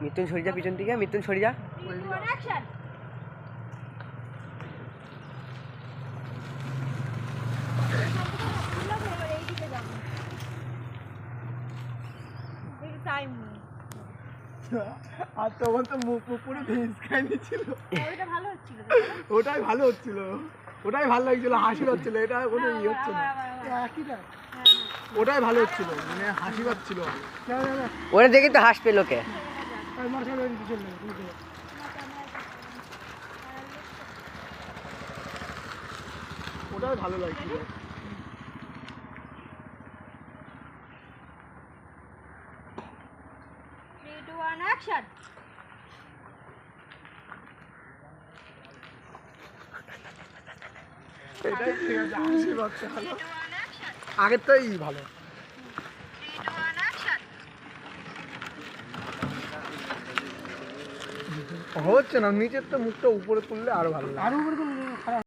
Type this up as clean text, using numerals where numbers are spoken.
মিথুন সরে যা পিছন দিকে, মিথুন সরে যা। আর তখন তো মুখ পুরো ভিজকাই নিচ্ছিল। ওটাই ভালো হচ্ছিল, ওটাই ভালো লাগছিল, হাসি পাচ্ছিল, এটা কোনো ইয়ে হচ্ছে না। ওটাই ভালো হচ্ছিল, মানে হাসি পাচ্ছিল। ওরা দেখে তো হাসবে লোকে। ওটাই ভালো লাগছিল। এটাই ঠিক আছে, হাসি পাচ্ছে ভালো, আগেরটাই ভালো। হচ্ছে না, নিচের তো মুখটা উপরে তুললে আরো ভালো লাগে।